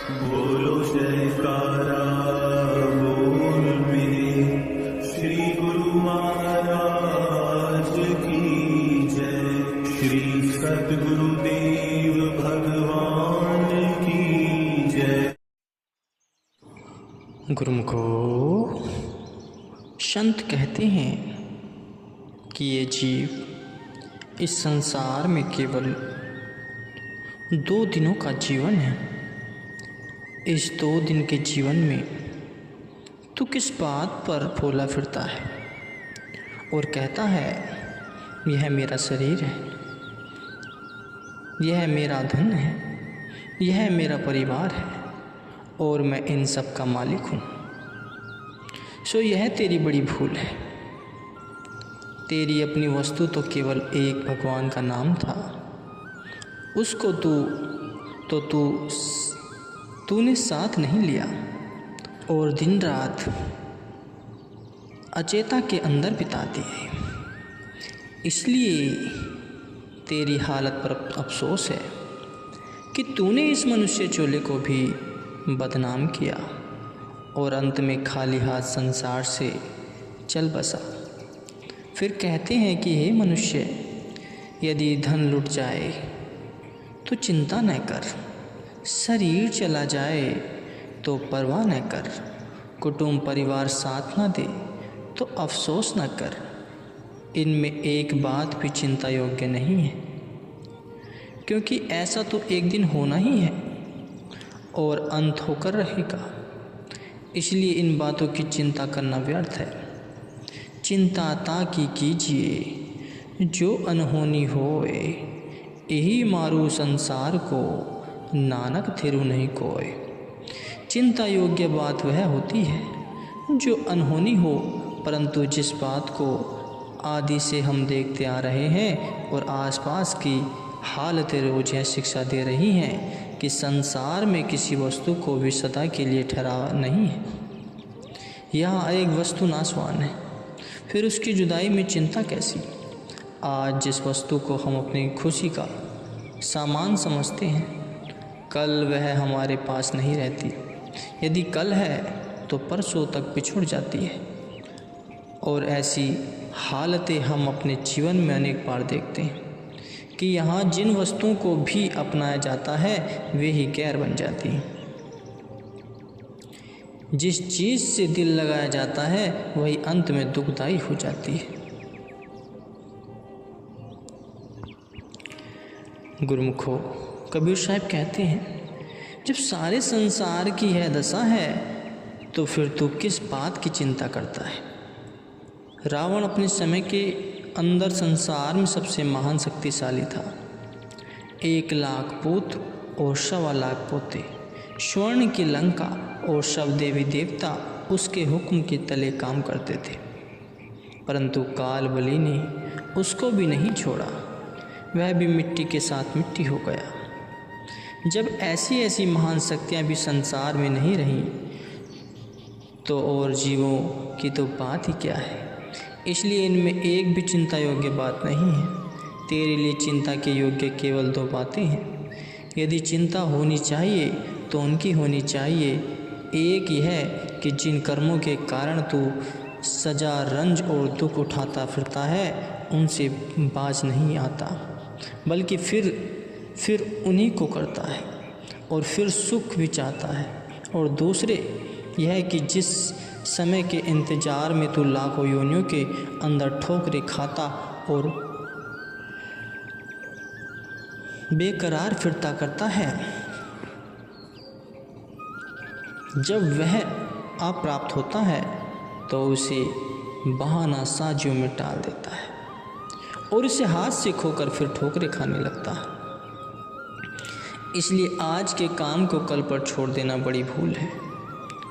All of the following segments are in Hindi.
बोलो जयकारा बोल मेरे श्री गुरु महाराज की जय। श्री सद्गुरुदेव भगवान की जय। गुरुमुखो, संत कहते हैं कि ये जीव इस संसार में केवल 2 दिनों का जीवन है। इस 2 दिन के जीवन में तू किस बात पर फूला फिरता है और कहता है यह मेरा शरीर है, यह मेरा धन है, यह मेरा परिवार है और मैं इन सब का मालिक हूँ। सो यह तेरी बड़ी भूल है। तेरी अपनी वस्तु तो केवल एक भगवान का नाम था। उसको तूने साथ नहीं लिया और दिन रात अचेता के अंदर बिता दिए। इसलिए तेरी हालत पर अफसोस है कि तूने इस मनुष्य चोले को भी बदनाम किया और अंत में खाली हाथ संसार से चल बसा। फिर कहते हैं कि हे मनुष्य, यदि धन लुट जाए तो चिंता न कर, शरीर चला जाए तो परवाह न कर, कुटुंब परिवार साथ न दे तो अफसोस न कर। इनमें एक बात भी चिंता योग्य नहीं है, क्योंकि ऐसा तो एक दिन होना ही है और अंत होकर रहेगा। इसलिए इन बातों की चिंता करना व्यर्थ है। चिंता ताकि कीजिए जो अनहोनी होए, यही मारू संसार को, नानक थिरु नहीं कोय। चिंता योग्य बात वह होती है जो अनहोनी हो, परंतु जिस बात को आदि से हम देखते आ रहे हैं और आसपास की हालतें रोज यह शिक्षा दे रही हैं कि संसार में किसी वस्तु को भी सदा के लिए ठहरावा नहीं है। यहाँ एक वस्तु नाशवान है, फिर उसकी जुदाई में चिंता कैसी। आज जिस वस्तु को हम अपनी खुशी का सामान समझते हैं, कल वह हमारे पास नहीं रहती। यदि कल है तो परसों तक पिछुड़ जाती है। और ऐसी हालतें हम अपने जीवन में अनेक बार देखते हैं कि यहाँ जिन वस्तुओं को भी अपनाया जाता है वे ही गैर बन जाती हैं। जिस चीज़ से दिल लगाया जाता है वही अंत में दुखदायी हो जाती है। गुरुमुखो, कबीर साहब कहते हैं, जब सारे संसार की यह दशा है तो फिर तू किस बात की चिंता करता है। रावण अपने समय के अंदर संसार में सबसे महान शक्तिशाली था। 1 लाख पुत्र और 1.25 लाख पोते, स्वर्ण की लंका और सब देवी देवता उसके हुक्म के तले काम करते थे। परंतु काल बलि ने उसको भी नहीं छोड़ा, वह भी मिट्टी के साथ मिट्टी हो गया। जब ऐसी ऐसी महान शक्तियाँ भी संसार में नहीं रहीं तो और जीवों की तो बात ही क्या है। इसलिए इनमें एक भी चिंता योग्य बात नहीं है। तेरे लिए चिंता के योग्य केवल 2 बातें हैं। यदि चिंता होनी चाहिए तो उनकी होनी चाहिए। एक यह कि जिन कर्मों के कारण तू सजा, रंज और दुख उठाता फिरता है उनसे बाज नहीं आता, बल्कि फिर उन्हीं को करता है और फिर सुख भी चाहता है। और दूसरे यह कि जिस समय के इंतजार में तू लाखों योनियों के अंदर ठोकरें खाता और बेकरार फिरता करता है, जब वह अप्राप्त होता है तो उसे बहाना साजियों में टाल देता है और उसे हाथ से खोकर फिर ठोकरें खाने लगता है। इसलिए आज के काम को कल पर छोड़ देना बड़ी भूल है,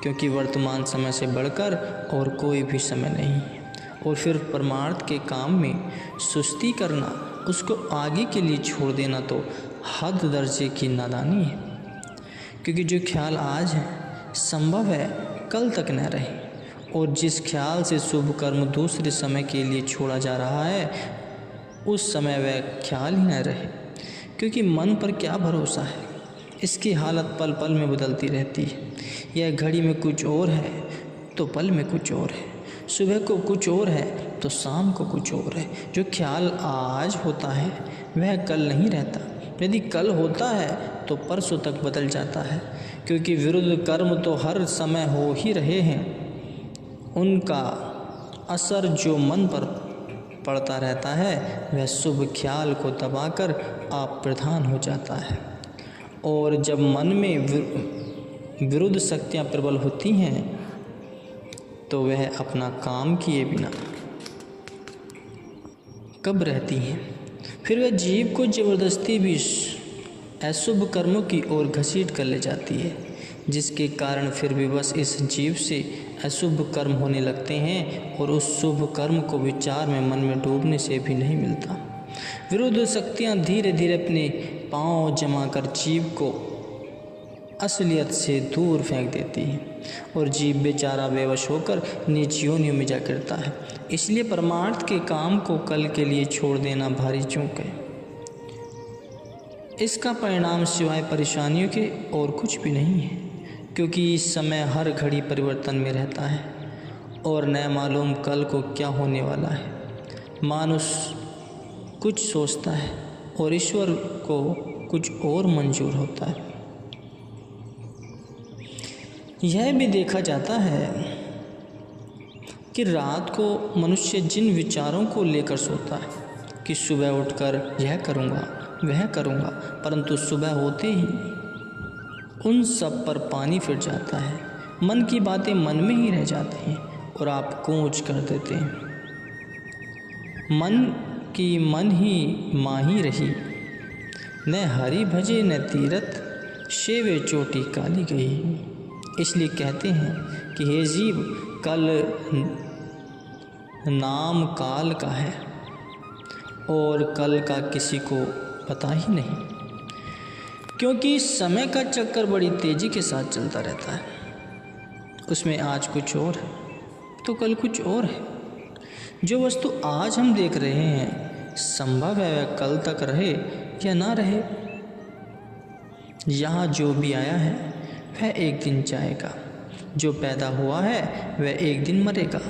क्योंकि वर्तमान समय से बढ़कर और कोई भी समय नहीं है। और फिर परमार्थ के काम में सुस्ती करना, उसको आगे के लिए छोड़ देना तो हद दर्जे की नादानी है। क्योंकि जो ख्याल आज है संभव है कल तक न रहे, और जिस ख्याल से शुभ कर्म दूसरे समय के लिए छोड़ा जा रहा है उस समय वह ख्याल ही न रहे। क्योंकि मन पर क्या भरोसा है, इसकी हालत पल पल में बदलती रहती है। यह घड़ी में कुछ और है तो पल में कुछ और है, सुबह को कुछ और है तो शाम को कुछ और है। जो ख्याल आज होता है वह कल नहीं रहता, यदि कल होता है तो परसों तक बदल जाता है, क्योंकि विरुद्ध कर्म तो हर समय हो ही रहे हैं। उनका असर जो मन पर पड़ता रहता है वह शुभ ख्याल को दबाकर आप प्रधान हो जाता है। और जब मन में विरुद्ध शक्तियाँ प्रबल होती हैं तो वह अपना काम किए बिना कब रहती हैं। फिर वह जीव को जबरदस्ती भी अशुभ कर्मों की ओर घसीट कर ले जाती है, जिसके कारण फिर भी बस इस जीव से अशुभ कर्म होने लगते हैं और उस शुभ कर्म को विचार में मन में डूबने से भी नहीं मिलता। विरुद्ध शक्तियाँ धीरे धीरे अपने पांव जमाकर जीव को असलियत से दूर फेंक देती है और जीव बेचारा बेवश होकर नीच योनियों में जा गिरता है। इसलिए परमार्थ के काम को कल के लिए छोड़ देना भारी चूक है। इसका परिणाम सिवाय परेशानियों के और कुछ भी नहीं है, क्योंकि इस समय हर घड़ी परिवर्तन में रहता है और न मालूम कल को क्या होने वाला है। मानुष्य कुछ सोचता है और ईश्वर को कुछ और मंजूर होता है। यह भी देखा जाता है कि रात को मनुष्य जिन विचारों को लेकर सोता है कि सुबह उठकर यह करूँगा वह करूँगा, परंतु सुबह होते ही उन सब पर पानी फिर जाता है। मन की बातें मन में ही रह जाती हैं और आप कूच कर देते हैं। मन की मन ही माही रही, न हरि भजे न तीरथ, शेवे चोटी काली गई। इसलिए कहते हैं कि हे जीव, कल नाम काल का है और कल का किसी को पता ही नहीं, क्योंकि समय का चक्कर बड़ी तेज़ी के साथ चलता रहता है। उसमें आज कुछ और है तो कल कुछ और है। जो वस्तु आज हम देख रहे हैं संभव है वह कल तक रहे या ना रहे। यहाँ जो भी आया है वह एक दिन जाएगा, जो पैदा हुआ है वह एक दिन मरेगा,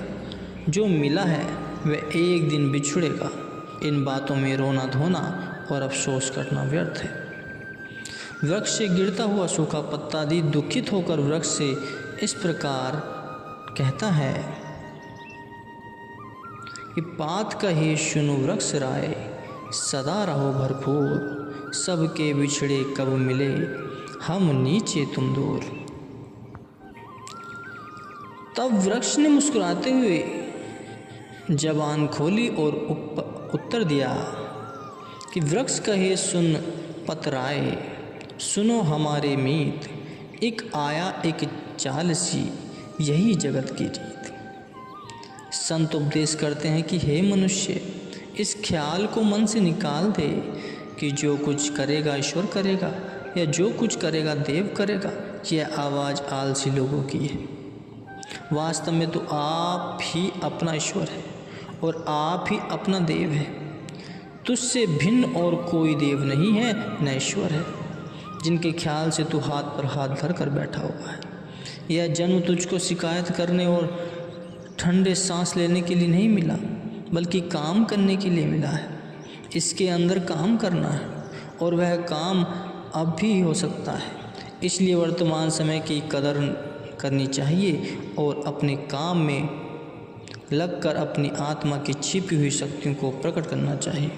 जो मिला है वह एक दिन बिछुड़ेगा। इन बातों में रोना धोना और अफसोस करना व्यर्थ है। वृक्ष से गिरता हुआ सूखा पत्ता आदि दुखित होकर वृक्ष से इस प्रकार कहता है कि पात कहे सुनो वृक्ष राय, सदा रहो भरपूर, सबके बिछड़े कब मिले, हम नीचे तुम दूर। तब वृक्ष ने मुस्कुराते हुए जबान खोली और उत्तर दिया कि वृक्ष कहे सुन पतराए, सुनो हमारे मीत, एक आया एक चाल सी, यही जगत की रीत। संत उपदेश करते हैं कि हे मनुष्य, इस ख्याल को मन से निकाल दे कि जो कुछ करेगा ईश्वर करेगा या जो कुछ करेगा देव करेगा। यह आवाज़ आलसी लोगों की है। वास्तव में तो आप ही अपना ईश्वर है और आप ही अपना देव है। तुझसे भिन्न और कोई देव नहीं है न ईश्वर है, जिनके ख्याल से तू हाथ पर हाथ धर कर बैठा हुआ है। यह जन्म तुझको शिकायत करने और ठंडे सांस लेने के लिए नहीं मिला, बल्कि काम करने के लिए मिला है। इसके अंदर काम करना है और वह काम अब भी हो सकता है। इसलिए वर्तमान समय की कदर करनी चाहिए और अपने काम में लगकर अपनी आत्मा की छिपी हुई शक्तियों को प्रकट करना चाहिए।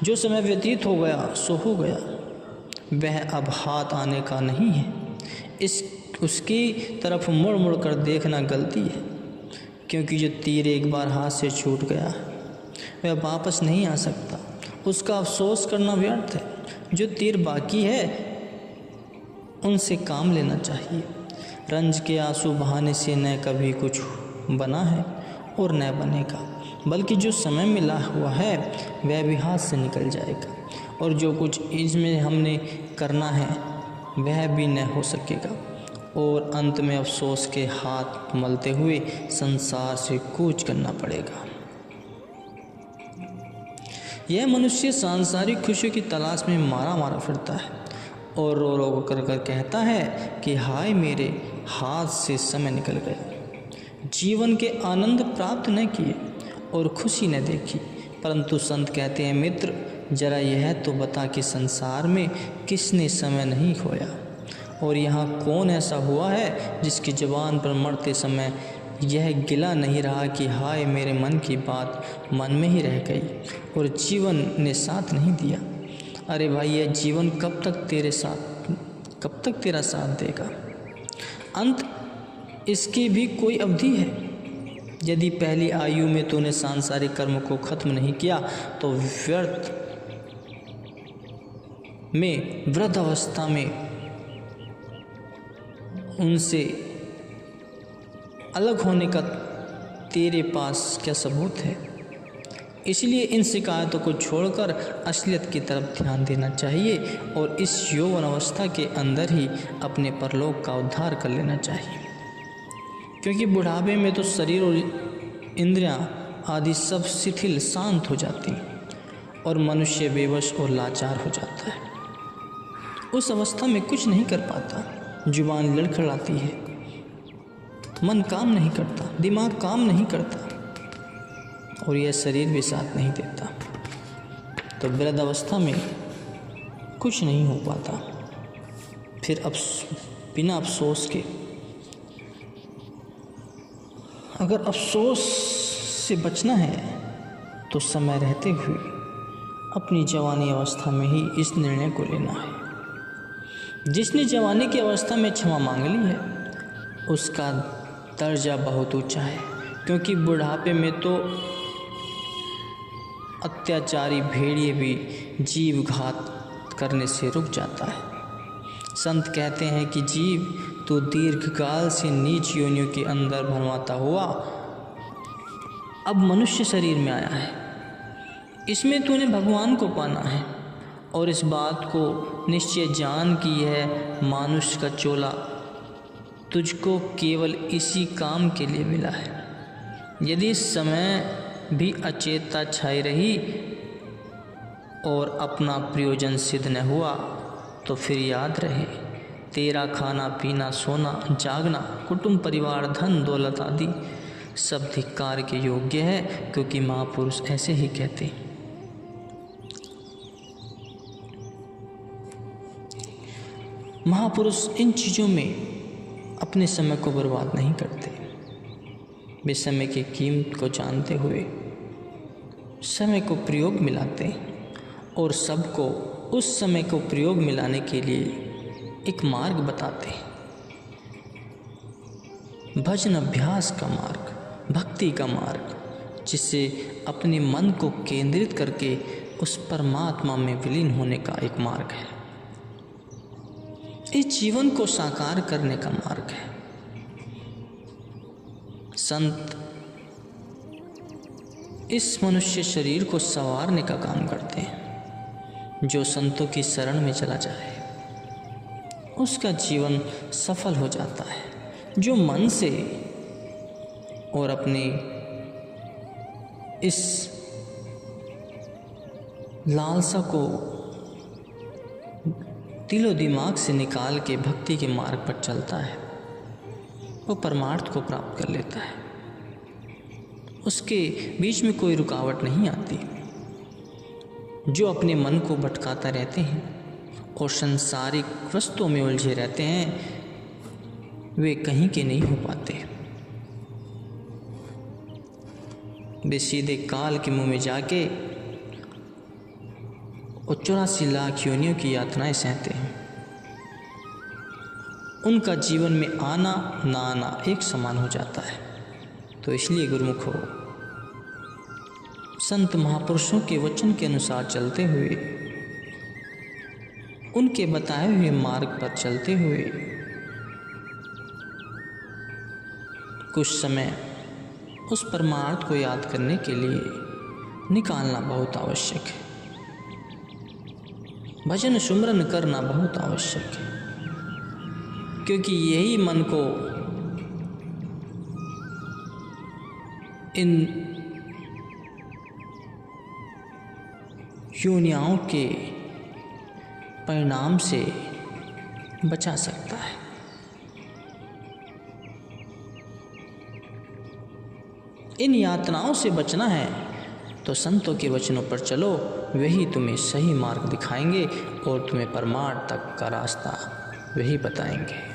जो समय व्यतीत हो गया सो हो गया, वह अब हाथ आने का नहीं है। उसकी तरफ मुड़ मुड़ कर देखना गलती है, क्योंकि जो तीर एक बार हाथ से छूट गया वह वापस नहीं आ सकता। उसका अफसोस करना व्यर्थ है। जो तीर बाकी है उनसे काम लेना चाहिए। रंज के आंसू बहाने से न कभी कुछ बना है और न बनेगा, बल्कि जो समय मिला हुआ है वह भी हाथ से निकल जाएगा, और जो कुछ इसमें हमने करना है वह भी न हो सकेगा, और अंत में अफसोस के हाथ मलते हुए संसार से कूच करना पड़ेगा। यह मनुष्य सांसारिक खुशियों की तलाश में मारा मारा फिरता है और रो रो कर कहता है कि हाय मेरे हाथ से समय निकल गया। जीवन के आनंद प्राप्त न किए और खुशी न देखी। परंतु संत कहते हैं, मित्र जरा यह तो बता कि संसार में किसने समय नहीं खोया, और यहाँ कौन ऐसा हुआ है जिसकी ज़ुबान पर मरते समय यह गिला नहीं रहा कि हाय मेरे मन की बात मन में ही रह गई और जीवन ने साथ नहीं दिया। अरे भाई, यह जीवन कब तक तेरा साथ देगा? अंत इसकी भी कोई अवधि है। यदि पहली आयु में तूने सांसारिक कर्म को खत्म नहीं किया तो व्यर्थ में वृद्ध अवस्था में उनसे अलग होने का तेरे पास क्या सबूत है? इसलिए इन शिकायतों को छोड़कर असलियत की तरफ ध्यान देना चाहिए और इस यौवन अवस्था के अंदर ही अपने परलोक का उद्धार कर लेना चाहिए। क्योंकि बुढ़ापे में तो शरीर और इंद्रियां आदि सब शिथिल शांत हो जाती और मनुष्य बेवश और लाचार हो जाता है। उस अवस्था में कुछ नहीं कर पाता, जुबान लड़खड़ाती है, मन काम नहीं करता, दिमाग काम नहीं करता और यह शरीर भी साथ नहीं देता। तो वृद्ध अवस्था में कुछ नहीं हो पाता। फिर बिना अफसोस के, अगर अफसोस से बचना है तो समय रहते हुए अपनी जवानी अवस्था में ही इस निर्णय को लेना है। जिसने जवानी की अवस्था में क्षमा मांग ली है उसका दर्जा बहुत ऊंचा है, क्योंकि बुढ़ापे में तो अत्याचारी भेड़िए भी जीव घात करने से रुक जाता है। संत कहते हैं कि जीव तो दीर्घकाल से नीच योनियों के अंदर भरमाता हुआ अब मनुष्य शरीर में आया है। इसमें तूने भगवान को पाना है और इस बात को निश्चय जान कि यह मानुष का चोला तुझको केवल इसी काम के लिए मिला है। यदि इस समय भी अचेतता छाई रही और अपना प्रयोजन सिद्ध न हुआ तो फिर याद रहे, तेरा खाना पीना सोना जागना कुटुंब परिवार धन दौलत आदि सब धिक्कार के योग्य है, क्योंकि महापुरुष ऐसे ही कहते। महापुरुष इन चीज़ों में अपने समय को बर्बाद नहीं करते। वे समय की कीमत को जानते हुए समय को प्रयोग में लाते और सबको उस समय को प्रयोग में लाने के लिए एक मार्ग बताते हैं। भजन अभ्यास का मार्ग, भक्ति का मार्ग, जिससे अपने मन को केंद्रित करके उस परमात्मा में विलीन होने का एक मार्ग है। इस जीवन को साकार करने का मार्ग है। संत इस मनुष्य शरीर को संवारने का काम करते हैं। जो संतों की शरण में चला जाए उसका जीवन सफल हो जाता है। जो मन से और अपने इस लालसा को दिलो दिमाग से निकाल के भक्ति के मार्ग पर चलता है, वो परमार्थ को प्राप्त कर लेता है। उसके बीच में कोई रुकावट नहीं आती। जो अपने मन को भटकाता रहते हैं और सांसारिक वस्तुओं में उलझे रहते हैं वे कहीं के नहीं हो पाते। वे सीधे काल के मुंह में जाके और 84 लाख योनियों की यातनाएं सहते हैं। उनका जीवन में आना ना आना एक समान हो जाता है। तो इसलिए गुरुमुख हो, संत महापुरुषों के वचन के अनुसार चलते हुए, उनके बताए हुए मार्ग पर चलते हुए कुछ समय उस परमार्थ को याद करने के लिए निकालना बहुत आवश्यक है। भजन सुमरन करना बहुत आवश्यक है, क्योंकि यही मन को इन योनियाओं के परिणाम से बचा सकता है। इन यातनाओं से बचना है तो संतों के वचनों पर चलो, वही तुम्हें सही मार्ग दिखाएंगे और तुम्हें परमार्थ तक का रास्ता वही बताएंगे।